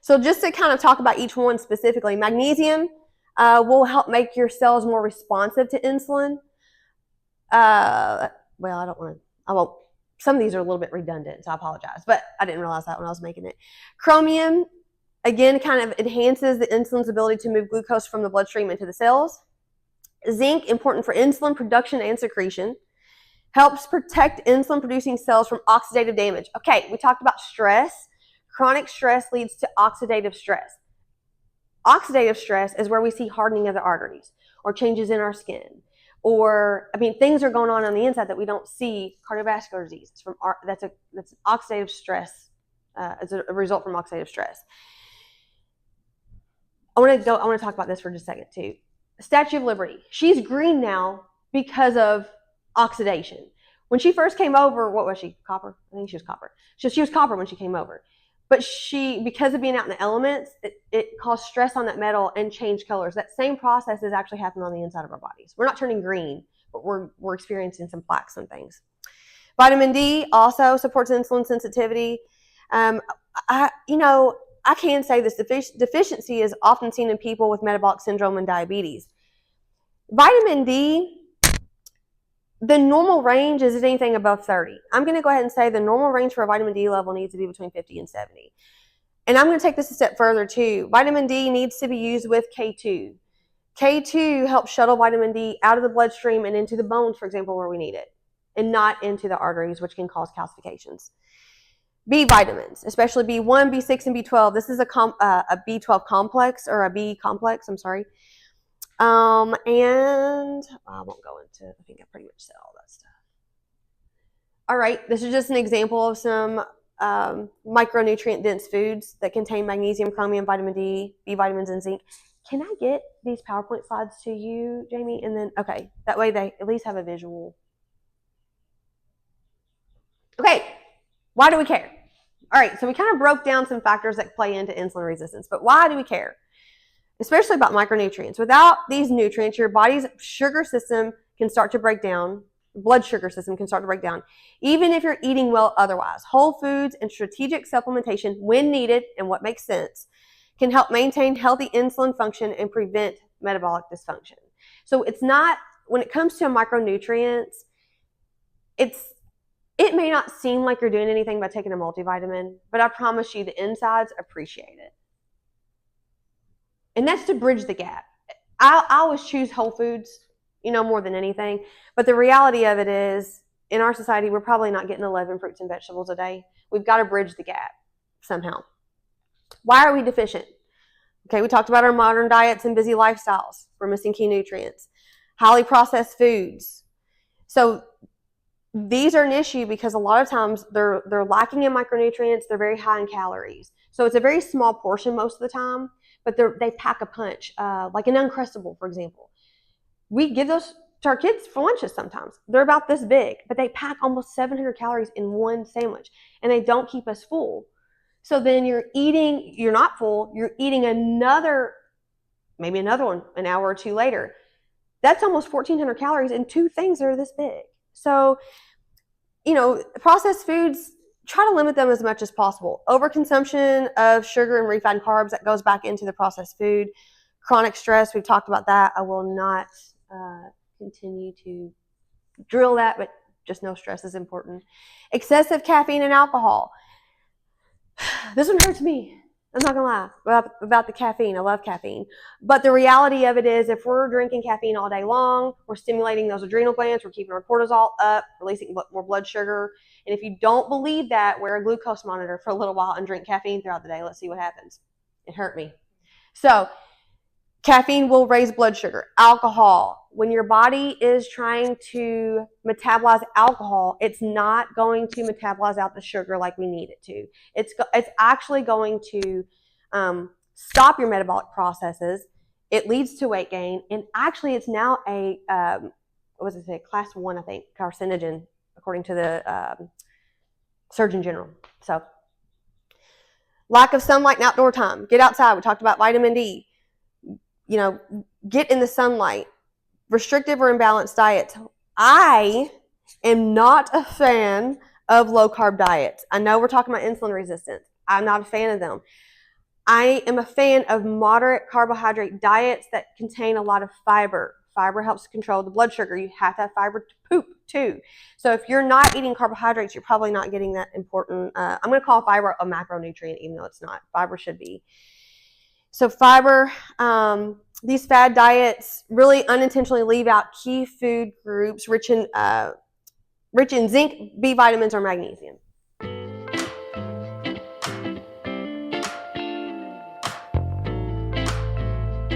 So just to kind of talk about each one specifically, magnesium will help make your cells more responsive to insulin. Some of these are a little bit redundant, so I apologize, but I didn't realize that when I was making it. Chromium, again, kind of enhances the insulin's ability to move glucose from the bloodstream into the cells. Zinc, important for insulin production and secretion. Helps protect insulin-producing cells from oxidative damage. Okay, we talked about stress. Chronic stress leads to oxidative stress. Oxidative stress is where we see hardening of the arteries or changes in our skin. Or, things are going on the inside that we don't see. Cardiovascular disease. That's oxidative stress. As a result from oxidative stress. I want to talk about this for just a second too. Statue of Liberty. She's green now because of oxidation. When she first came over, what was she? Copper? I think she was copper. She was copper when she came over. But because of being out in the elements, it caused stress on that metal and changed colors. That same process is actually happening on the inside of our bodies. We're not turning green, but we're experiencing some plaques and things. Vitamin D also supports insulin sensitivity. I can say this deficiency is often seen in people with metabolic syndrome and diabetes. Vitamin D, the normal range is anything above 30. I'm going to go ahead and say the normal range for a vitamin D level needs to be between 50 and 70. And I'm going to take this a step further too. Vitamin D needs to be used with K2. K2 helps shuttle vitamin D out of the bloodstream and into the bones, for example, where we need it, and not into the arteries, which can cause calcifications. B vitamins, especially B1, B6, and B12. This is a B12 complex, or a B complex, I'm sorry. And I won't go into, I think I pretty much said all that stuff. All right, this is just an example of some micronutrient-dense foods that contain magnesium, chromium, vitamin D, B vitamins, and zinc. Can I get these PowerPoint slides to you, Jamie? And then, okay, that way they at least have a visual. Okay, why do we care? All right, so we kind of broke down some factors that play into insulin resistance, but why do we care? Especially about micronutrients. Without these nutrients, your body's sugar system can start to break down. Blood sugar system can start to break down, even if you're eating well otherwise. Whole foods and strategic supplementation, when needed and what makes sense, can help maintain healthy insulin function and prevent metabolic dysfunction. So it's not, when it comes to micronutrients, it may not seem like you're doing anything by taking a multivitamin, but I promise you the insides appreciate it. And that's to bridge the gap. I always choose whole foods, more than anything. But the reality of it is, in our society, we're probably not getting 11 fruits and vegetables a day. We've got to bridge the gap somehow. Why are we deficient? Okay, we talked about our modern diets and busy lifestyles. We're missing key nutrients. Highly processed foods. So these are an issue because a lot of times they're lacking in micronutrients. They're very high in calories. So it's a very small portion most of the time, but they pack a punch, like an Uncrustable, for example. We give those to our kids for lunches sometimes. They're about this big, but they pack almost 700 calories in one sandwich, and they don't keep us full. So then you're not full, you're eating maybe another one an hour or two later. That's almost 1,400 calories in two things that are this big. So, processed foods, try to limit them as much as possible. Overconsumption of sugar and refined carbs, that goes back into the processed food. Chronic stress, we've talked about that. I will not continue to drill that, but just know stress is important. Excessive caffeine and alcohol. This one hurts me. I'm not going to lie about the caffeine. I love caffeine. But the reality of it is, if we're drinking caffeine all day long, we're stimulating those adrenal glands, we're keeping our cortisol up, releasing more blood sugar. And if you don't believe that, wear a glucose monitor for a little while and drink caffeine throughout the day. Let's see what happens. It hurt me. So caffeine will raise blood sugar. Alcohol. When your body is trying to metabolize alcohol, it's not going to metabolize out the sugar like we need it to. It's actually going to stop your metabolic processes. It leads to weight gain, and actually it's now a class 1, I think, carcinogen, according to the Surgeon General. So, lack of sunlight and outdoor time. Get outside. We talked about vitamin D. Get in the sunlight. Restrictive or imbalanced diets. I am not a fan of low carb diets. I know we're talking about insulin resistance. I'm not a fan of them. I am a fan of moderate carbohydrate diets that contain a lot of fiber. Fiber helps control the blood sugar. You have to have fiber to poop too. So if you're not eating carbohydrates, you're probably not getting that important. I'm going to call fiber a macronutrient, even though it's not. Fiber should be. So fiber, these fad diets really unintentionally leave out key food groups rich in zinc, B vitamins, or magnesium.